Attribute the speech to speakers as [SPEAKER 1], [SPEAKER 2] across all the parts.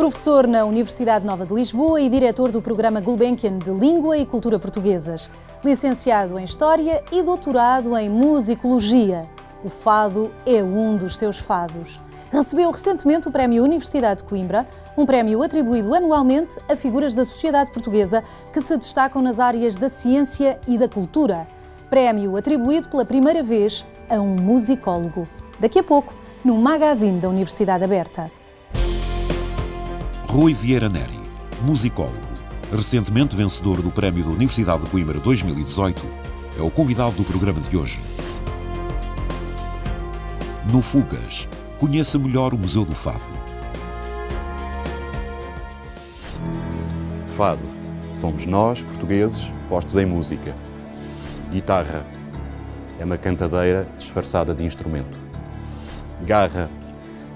[SPEAKER 1] professor na Universidade Nova de Lisboa e diretor do programa Gulbenkian de Língua e Cultura Portuguesas. Licenciado em História e doutorado em Musicologia. O fado é um dos seus fados. Recebeu recentemente o Prémio Universidade de Coimbra, um prémio atribuído anualmente a figuras da sociedade portuguesa que se destacam nas áreas da ciência e da cultura. Prémio atribuído pela primeira vez a um musicólogo. Daqui a pouco, no Magazine da Universidade Aberta.
[SPEAKER 2] Rui Vieira Neri, musicólogo, recentemente vencedor do Prémio da Universidade de Coimbra 2018, é o convidado do programa de hoje. No Fugas, conheça melhor o Museu do Fado.
[SPEAKER 3] Fado. Somos nós, portugueses, postos em música. Guitarra. É uma cantadeira disfarçada de instrumento. Garra.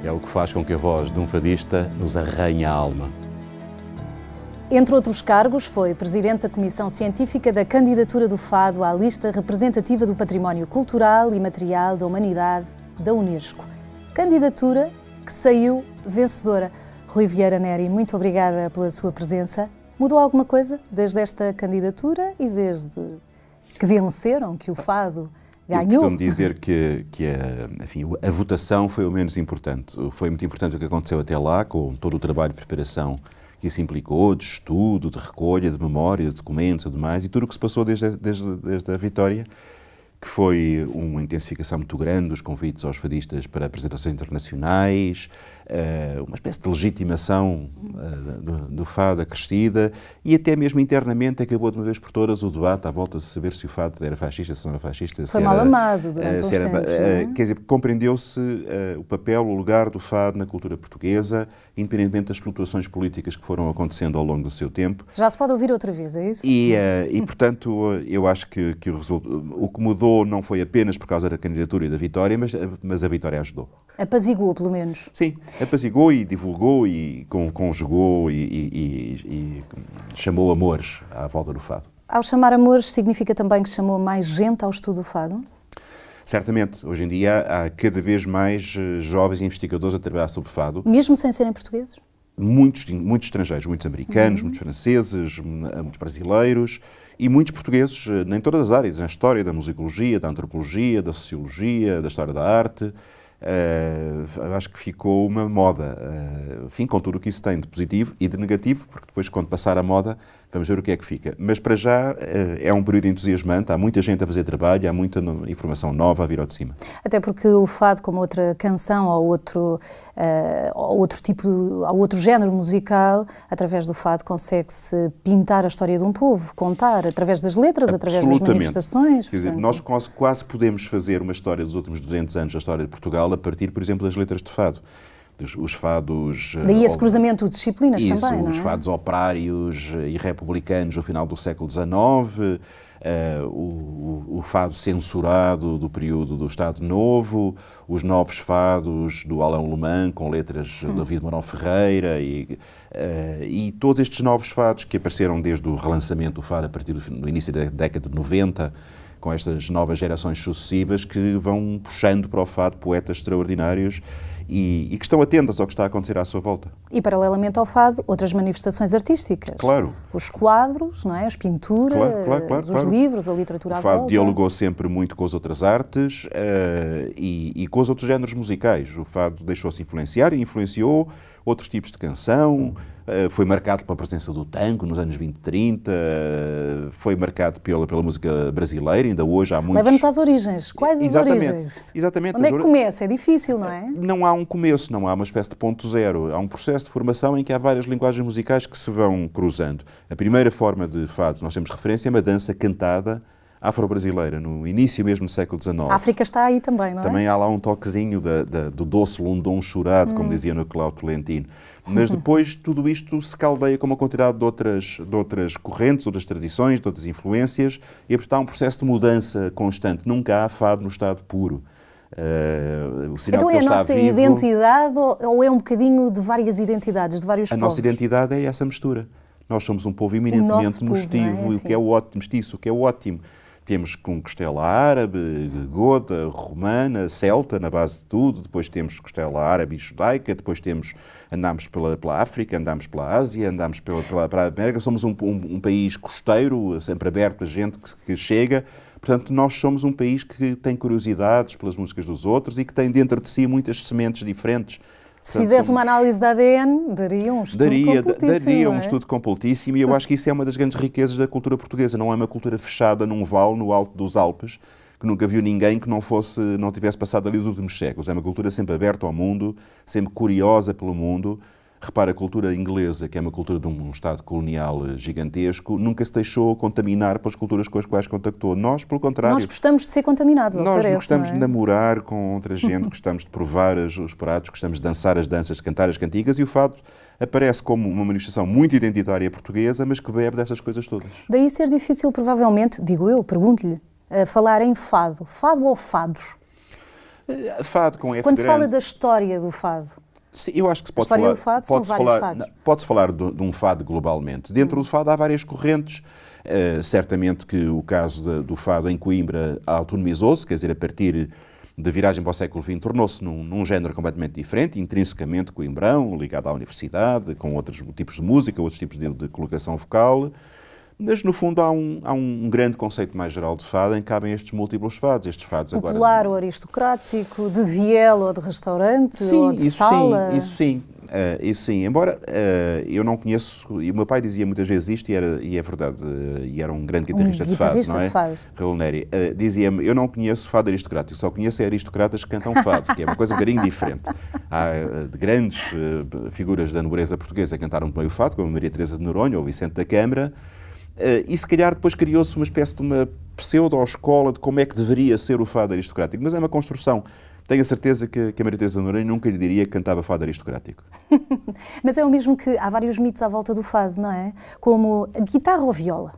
[SPEAKER 3] É o que faz com que a voz de um fadista nos arranhe a alma.
[SPEAKER 1] Entre outros cargos, foi presidente da Comissão Científica da Candidatura do Fado à Lista Representativa do Património Cultural e Material da Humanidade da Unesco. Candidatura que saiu vencedora. Rui Vieira Neri, muito obrigada pela sua presença. Mudou alguma coisa desde esta candidatura e desde que venceram, que o Fado ganhou?
[SPEAKER 3] Eu costumo dizer que a votação foi o menos importante. Foi muito importante o que aconteceu até lá, com todo o trabalho de preparação que isso implicou, de estudo, de recolha, de memória, de documentos e demais, e tudo o que se passou desde a vitória, que foi uma intensificação muito grande dos convites aos fadistas para apresentações internacionais, uma espécie de legitimação do fado acrescida, e até mesmo internamente acabou de uma vez por todas o debate à volta de saber se o fado era fascista, se não era fascista.
[SPEAKER 1] Foi mal amado durante uns tempos, não é?
[SPEAKER 3] Quer dizer, compreendeu-se o papel, o lugar do fado na cultura portuguesa, independentemente das flutuações políticas que foram acontecendo ao longo do seu tempo.
[SPEAKER 1] Já se pode ouvir outra vez, é isso?
[SPEAKER 3] E portanto, eu acho que o que mudou não foi apenas por causa da candidatura e da vitória, mas a vitória ajudou.
[SPEAKER 1] Apaziguou, pelo menos.
[SPEAKER 3] Sim, apaziguou e divulgou e conjugou e chamou amores à volta do fado.
[SPEAKER 1] Ao chamar amores, significa também que chamou mais gente ao estudo do fado?
[SPEAKER 3] Certamente. Hoje em dia há cada vez mais jovens investigadores a trabalhar sobre fado.
[SPEAKER 1] Mesmo sem serem portugueses?
[SPEAKER 3] Muitos estrangeiros, muitos americanos, muitos franceses, muitos brasileiros e muitos portugueses em todas as áreas, na história, da musicologia, da antropologia, da sociologia, da história da arte. Acho que ficou uma moda, enfim, com tudo o que isso tem de positivo e de negativo, porque depois, quando passar a moda, vamos ver o que é que fica. Mas, para já, é um período entusiasmante, há muita gente a fazer trabalho, há muita informação nova a vir ao de cima.
[SPEAKER 1] Até porque o fado, como outra canção ou outro género musical, através do fado consegue-se pintar a história de um povo, contar, através das letras, através das manifestações.
[SPEAKER 3] Quer dizer, nós quase podemos fazer uma história dos últimos 200 anos da história de Portugal a partir, por exemplo, das letras de fado. Os fados...
[SPEAKER 1] Daí esse cruzamento de disciplinas também, não é?
[SPEAKER 3] Os fados operários e republicanos do final do século XIX, o fado censurado do período do Estado Novo, os novos fados do Alain Lemán, com letras do David Mourão Ferreira, e todos estes novos fados que apareceram desde o relançamento do fado a partir do início da década de 90, com estas novas gerações sucessivas que vão puxando para o fado poetas extraordinários e que estão atentas ao que está a acontecer à sua volta.
[SPEAKER 1] E, paralelamente ao fado, outras manifestações artísticas.
[SPEAKER 3] Claro.
[SPEAKER 1] Os quadros, não é? As pinturas, os livros, a literatura à volta.
[SPEAKER 3] O fado dialogou sempre muito com as outras artes e com os outros géneros musicais. O fado deixou-se influenciar e influenciou outros tipos de canção. Foi marcado pela presença do tango nos anos 20 e 30, foi marcado pela música brasileira, ainda hoje há muitos...
[SPEAKER 1] Leva-nos às origens. Quais as origens?
[SPEAKER 3] Exatamente.
[SPEAKER 1] Onde é que começa? É difícil, não é?
[SPEAKER 3] Não há um começo, não há uma espécie de ponto zero. Há um processo de formação em que há várias linguagens musicais que se vão cruzando. A primeira forma de fado que nós temos referência é uma dança cantada afro-brasileira, no início mesmo do século XIX.
[SPEAKER 1] A África está aí também, não é?
[SPEAKER 3] Também há lá um toquezinho do doce lundum chorado, como dizia no Cláudio Tolentino. Mas depois tudo isto se caldeia com uma quantidade de outras correntes, outras tradições, de outras influências, e portanto há um processo de mudança constante. Nunca há fado no estado puro.
[SPEAKER 1] Então é a nossa identidade ou é um bocadinho de várias identidades, de vários povos?
[SPEAKER 3] A nossa identidade é essa mistura. Nós somos um povo eminentemente mestiço, o que é ótimo. Temos com costela árabe, goda, romana, celta, na base de tudo. Depois temos costela árabe e judaica. Depois andámos pela África, andámos pela Ásia, andámos para a América. Somos um país costeiro, sempre aberto a gente que chega. Portanto, nós somos um país que tem curiosidades pelas músicas dos outros e que tem dentro de si muitas sementes diferentes.
[SPEAKER 1] Se fizesse uma análise da ADN, daria um estudo completíssimo.
[SPEAKER 3] Daria um estudo completíssimo, e eu acho que isso é uma das grandes riquezas da cultura portuguesa. Não é uma cultura fechada num vale no alto dos Alpes, que nunca viu ninguém que não tivesse passado ali os últimos séculos. É uma cultura sempre aberta ao mundo, sempre curiosa pelo mundo. Repara, a cultura inglesa, que é uma cultura de um Estado colonial gigantesco, nunca se deixou contaminar pelas culturas com as quais contactou. Nós, pelo contrário...
[SPEAKER 1] Nós gostamos de ser contaminados,
[SPEAKER 3] Nós gostamos de namorar com outra gente, gostamos de provar os pratos, gostamos de dançar as danças, de cantar as cantigas, e o fado aparece como uma manifestação muito identitária portuguesa, mas que bebe dessas coisas todas.
[SPEAKER 1] Daí ser difícil, provavelmente, digo eu, pergunto-lhe, falar em fado. Fado ou fados?
[SPEAKER 3] Fado com F
[SPEAKER 1] Quando se
[SPEAKER 3] grande.
[SPEAKER 1] fala da história do fado,
[SPEAKER 3] Sim, eu acho que se pode
[SPEAKER 1] história
[SPEAKER 3] falar,
[SPEAKER 1] do fado são vários fados.
[SPEAKER 3] pode-se falar de um fado globalmente. Dentro do fado há várias correntes. Certamente que o caso do fado em Coimbra autonomizou-se, quer dizer, a partir da viragem para o século XX, tornou-se num género completamente diferente, intrinsecamente coimbrão, ligado à universidade, com outros tipos de música, outros tipos de colocação vocal. Mas, no fundo, há um grande conceito mais geral de fado em que cabem estes múltiplos fados. Estes fados
[SPEAKER 1] popular
[SPEAKER 3] agora,
[SPEAKER 1] ou aristocrático, de viela ou de restaurante,
[SPEAKER 3] sim,
[SPEAKER 1] ou de sala?
[SPEAKER 3] Isso sim. Embora eu não conheço, e o meu pai dizia muitas vezes isto, e é verdade, e era um grande guitarrista de fado, não é? Raul Neri. Dizia-me, eu não conheço fado aristocrático, só conheço aristocratas que cantam fado, que é uma coisa um bocadinho diferente. Há de grandes figuras da nobreza portuguesa que cantaram bem o fado, como a Maria Teresa de Noronha ou Vicente da Câmara. E se calhar depois criou-se uma espécie de uma pseudo-escola de como é que deveria ser o fado aristocrático. Mas é uma construção. Tenho a certeza que a Maria Teresa de Noronha nunca lhe diria que cantava fado aristocrático.
[SPEAKER 1] Mas é o mesmo que há vários mitos à volta do fado, não é? Como a guitarra ou viola.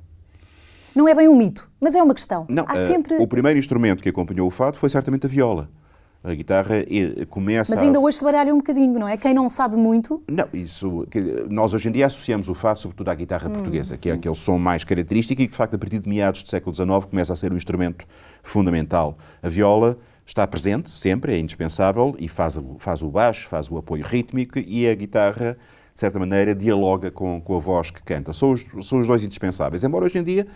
[SPEAKER 1] Não é bem um mito, mas é uma questão.
[SPEAKER 3] Não,
[SPEAKER 1] há sempre...
[SPEAKER 3] o primeiro instrumento que acompanhou o fado foi certamente a viola. A guitarra começa...
[SPEAKER 1] Mas ainda hoje se baralha um bocadinho, não é? Quem não sabe muito...
[SPEAKER 3] Não, nós hoje em dia associamos o fado sobretudo à guitarra portuguesa, que é aquele som mais característico e que, de facto, a partir de meados do século XIX começa a ser um instrumento fundamental. A viola está presente sempre, é indispensável, e faz o baixo, faz o apoio rítmico, e a guitarra, de certa maneira, dialoga com a voz que canta. São os dois indispensáveis, embora hoje em dia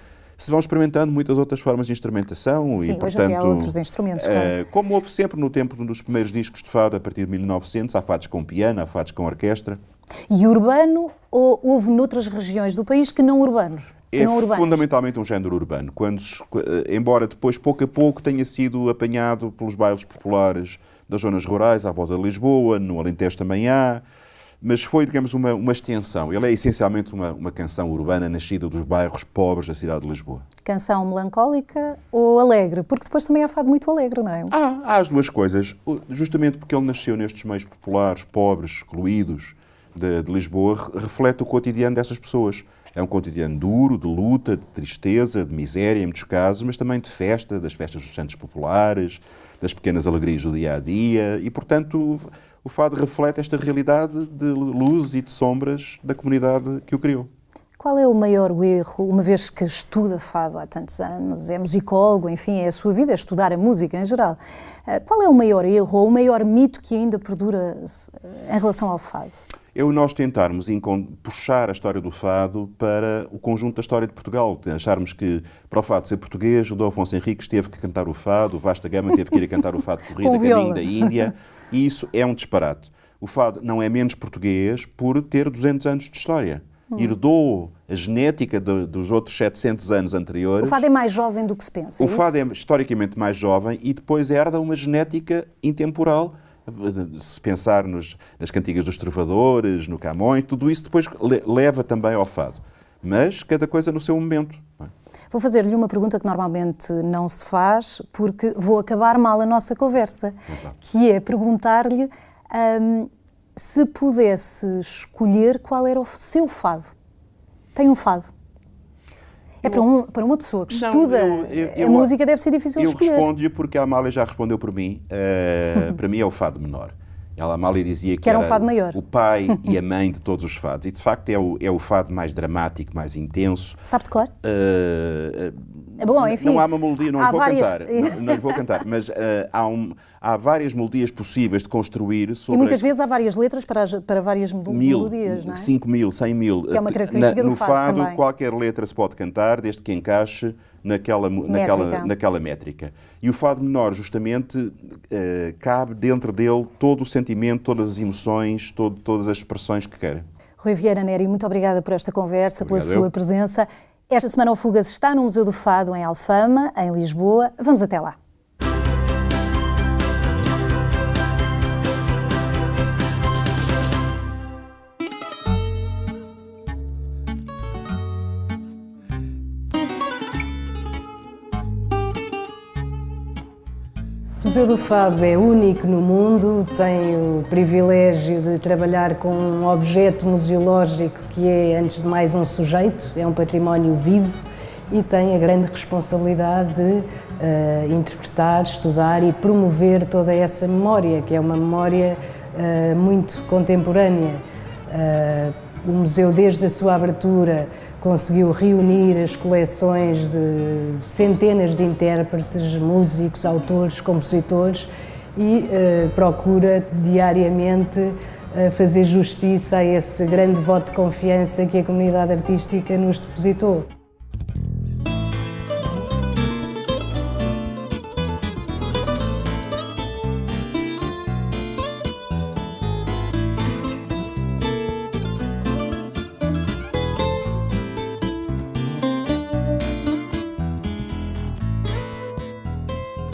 [SPEAKER 3] se vão experimentando muitas outras formas de instrumentação.
[SPEAKER 1] Sim,
[SPEAKER 3] e, portanto,
[SPEAKER 1] hoje há outros instrumentos.
[SPEAKER 3] como houve sempre no tempo dos primeiros discos de fado, a partir de 1900, há fados com piano, há fados com orquestra.
[SPEAKER 1] E urbano, ou houve noutras regiões do país que não urbanos?
[SPEAKER 3] É fundamentalmente um género urbano, embora depois, pouco a pouco, tenha sido apanhado pelos bailes populares das zonas rurais, à volta de Lisboa, no Alentejo também há, mas foi, digamos, uma extensão. Ele é essencialmente uma canção urbana nascida dos bairros pobres da cidade de Lisboa. Canção
[SPEAKER 1] melancólica ou alegre? Porque depois também há fado muito alegre, não é?
[SPEAKER 3] Há as duas coisas. Justamente porque ele nasceu nestes meios populares, pobres, excluídos de Lisboa, reflete o cotidiano dessas pessoas. É um cotidiano duro, de luta, de tristeza, de miséria, em muitos casos, mas também de festa, das festas dos santos populares, das pequenas alegrias do dia-a-dia, e, portanto, o fado reflete esta realidade de luz e de sombras da comunidade que o criou.
[SPEAKER 1] Qual é o maior erro, uma vez que estuda fado há tantos anos, é musicólogo, enfim, é a sua vida, é estudar a música em geral. Qual é o maior erro ou o maior mito que ainda perdura em relação ao fado?
[SPEAKER 3] É o nós tentarmos puxar a história do fado para o conjunto da história de Portugal. Acharmos que, para o fado ser português, o Dom Afonso Henriques teve que cantar o fado, o Vasta Gama teve que ir a cantar o fado corrida, caminho da Índia, e isso é um disparate. O fado não é menos português por ter 200 anos de história. Herdou a genética dos outros 700 anos anteriores.
[SPEAKER 1] O fado é mais jovem do que se pensa.
[SPEAKER 3] O fado é historicamente mais jovem e depois herda uma genética intemporal. Se pensar nas cantigas dos trovadores, no Camões, tudo isso depois leva também ao fado. Mas cada coisa no seu momento.
[SPEAKER 1] Vou fazer-lhe uma pergunta que normalmente não se faz, porque vou acabar mal a nossa conversa, que é perguntar-lhe se pudesse escolher qual era o seu fado. Tem um fado? Para uma pessoa que estuda a música deve ser difícil escolher.
[SPEAKER 3] Eu respondo-lhe porque a Amália já respondeu por mim. Para mim é o fado menor. A Amália dizia que
[SPEAKER 1] era um fado maior.
[SPEAKER 3] O pai e a mãe de todos os fados. E de facto é o fado mais dramático, mais intenso.
[SPEAKER 1] Sabe de cor? Bom, enfim,
[SPEAKER 3] não há uma melodia, não lhe vou
[SPEAKER 1] várias...
[SPEAKER 3] cantar, não lhe vou cantar, mas há várias melodias possíveis de construir sobre...
[SPEAKER 1] E muitas vezes há várias letras para várias melodias, não é?
[SPEAKER 3] 5.000, 100.000.
[SPEAKER 1] Que é uma característica do fado também.
[SPEAKER 3] Qualquer letra se pode cantar, desde que encaixe naquela métrica. E o fado menor, justamente, cabe dentro dele todo o sentimento, todas as emoções, todas as expressões que quer.
[SPEAKER 1] Rui Vieira Neri, muito obrigada por esta conversa, pela sua presença. Esta semana o Fugas está no Museu do Fado, em Alfama, em Lisboa. Vamos até lá. O Museu do Fado é único no mundo, tem o privilégio de trabalhar com um objeto museológico que é, antes de mais, um sujeito, é um património vivo e tem a grande responsabilidade de interpretar, estudar e promover toda essa memória, que é uma memória muito contemporânea. O museu, desde a sua abertura, conseguiu reunir as coleções de centenas de intérpretes, músicos, autores, compositores e procura diariamente fazer justiça a esse grande voto de confiança que a comunidade artística nos depositou.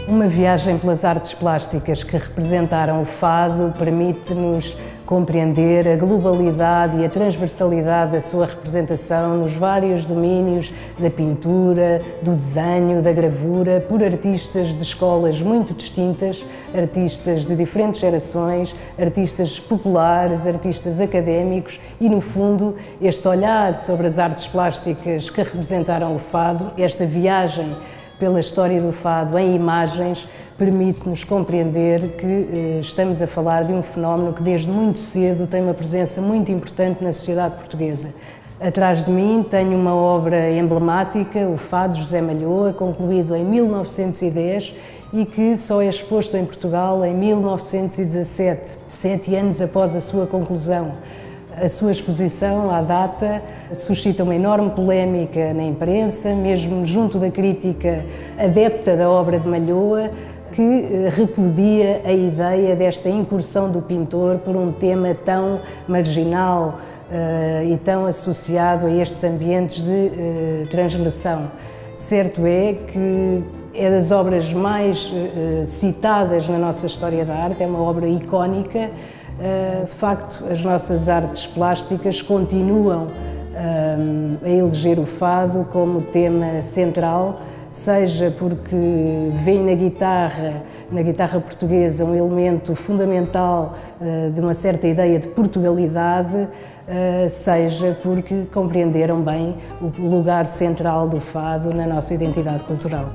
[SPEAKER 1] Uma viagem pelas artes plásticas que representaram o fado permite-nos compreender a globalidade e a transversalidade da sua representação nos vários domínios da pintura, do desenho, da gravura, por artistas de escolas muito distintas, artistas de diferentes gerações, artistas populares, artistas académicos e, no fundo, este olhar sobre as artes plásticas que representaram o fado, esta viagem pela história do fado em imagens, permite-nos compreender que estamos a falar de um fenómeno que desde muito cedo tem uma presença muito importante na sociedade portuguesa. Atrás de mim tenho uma obra emblemática, o Fado de José Malhoa, concluído em 1910 e que só é exposto em Portugal em 1917, 7 anos após a sua conclusão. A sua exposição, à data, suscita uma enorme polémica na imprensa, mesmo junto da crítica adepta da obra de Malhoa, que repudia a ideia desta incursão do pintor por um tema tão marginal e tão associado a estes ambientes de transgressão. Certo é que é das obras mais citadas na nossa história da arte, é uma obra icónica. De facto, as nossas artes plásticas continuam a eleger o fado como tema central, seja porque vem na guitarra portuguesa, um elemento fundamental de uma certa ideia de Portugalidade, seja porque compreenderam bem o lugar central do fado na nossa identidade cultural.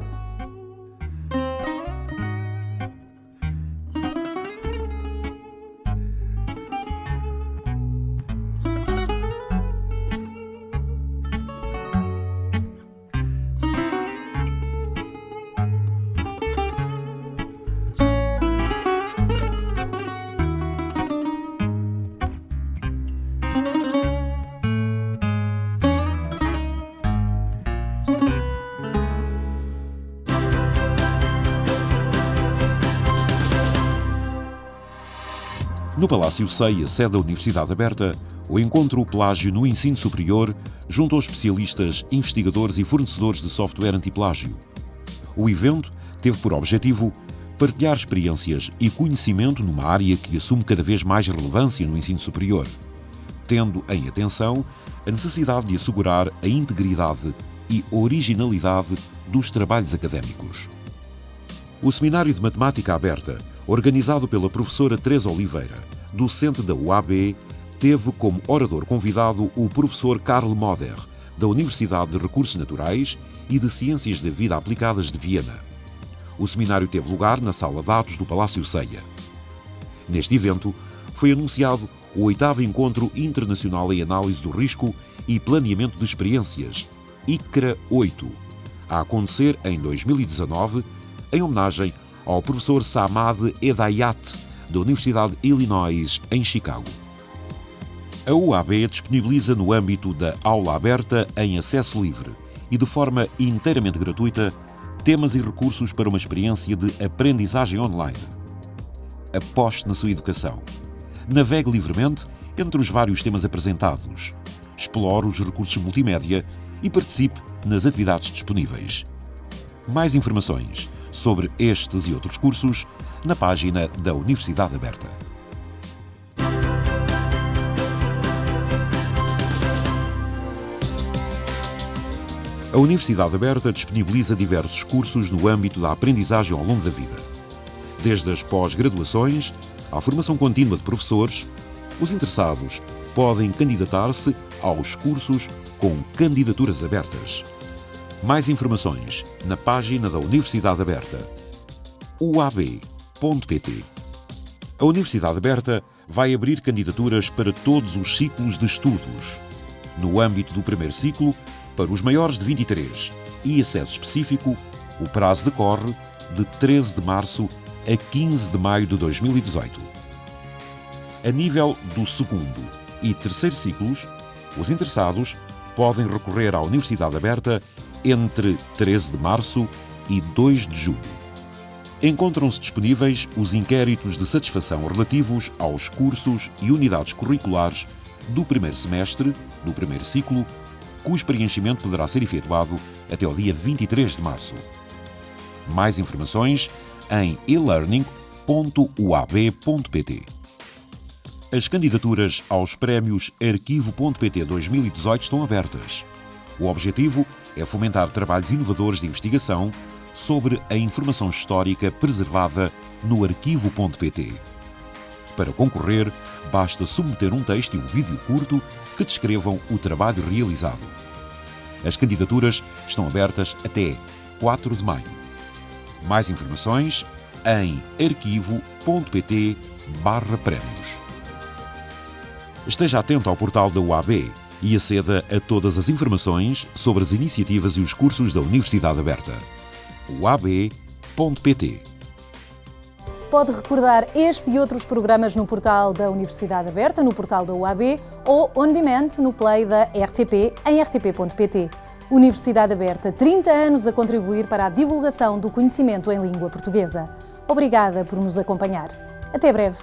[SPEAKER 2] No Palácio Ceia, sede da Universidade Aberta, o encontro Plágio no Ensino Superior junto aos especialistas, investigadores e fornecedores de software antiplágio. O evento teve por objetivo partilhar experiências e conhecimento numa área que assume cada vez mais relevância no ensino superior, tendo em atenção a necessidade de assegurar a integridade e originalidade dos trabalhos académicos. O Seminário de Matemática Aberta, organizado pela professora Teresa Oliveira, docente da UAB, teve como orador convidado o professor Karl Moder, da Universidade de Recursos Naturais e de Ciências da Vida Aplicadas de Viena. O seminário teve lugar na Sala de Atos do Palácio Ceia. Neste evento, foi anunciado o 8º Encontro Internacional em Análise do Risco e Planeamento de Experiências, ICRA 8, a acontecer em 2019, em homenagem ao professor Samad Hedayat, da Universidade de Illinois, em Chicago. A UAB disponibiliza no âmbito da aula aberta em acesso livre e de forma inteiramente gratuita temas e recursos para uma experiência de aprendizagem online. Aposte na sua educação. Navegue livremente entre os vários temas apresentados. Explore os recursos multimédia e participe nas atividades disponíveis. Mais informações sobre estes e outros cursos na página da Universidade Aberta. A Universidade Aberta disponibiliza diversos cursos no âmbito da aprendizagem ao longo da vida. Desde as pós-graduações à formação contínua de professores, os interessados podem candidatar-se aos cursos com candidaturas abertas. Mais informações na página da Universidade Aberta, uab.pt. A Universidade Aberta vai abrir candidaturas para todos os ciclos de estudos. No âmbito do primeiro ciclo, para os maiores de 23 e acesso específico, o prazo decorre de 13 de março a 15 de maio de 2018. A nível do segundo e terceiro ciclos, os interessados podem recorrer à Universidade Aberta entre 13 de março e 2 de julho. Encontram-se disponíveis os inquéritos de satisfação relativos aos cursos e unidades curriculares do primeiro semestre, do primeiro ciclo, cujo preenchimento poderá ser efetuado até ao dia 23 de março. Mais informações em elearning.uab.pt. As candidaturas aos prémios Arquivo.pt 2018 estão abertas. O objetivo é fomentar trabalhos inovadores de investigação sobre a informação histórica preservada no Arquivo.pt. Para concorrer, basta submeter um texto e um vídeo curto que descrevam o trabalho realizado. As candidaturas estão abertas até 4 de maio. Mais informações em arquivo.pt/prémios. Esteja atento ao portal da UAB e aceda a todas as informações sobre as iniciativas e os cursos da Universidade Aberta. uab.pt.
[SPEAKER 1] Pode recordar este e outros programas no portal da Universidade Aberta, no portal da UAB ou on demand no Play da RTP em rtp.pt. Universidade Aberta, 30 anos a contribuir para a divulgação do conhecimento em língua portuguesa. Obrigada por nos acompanhar. Até breve.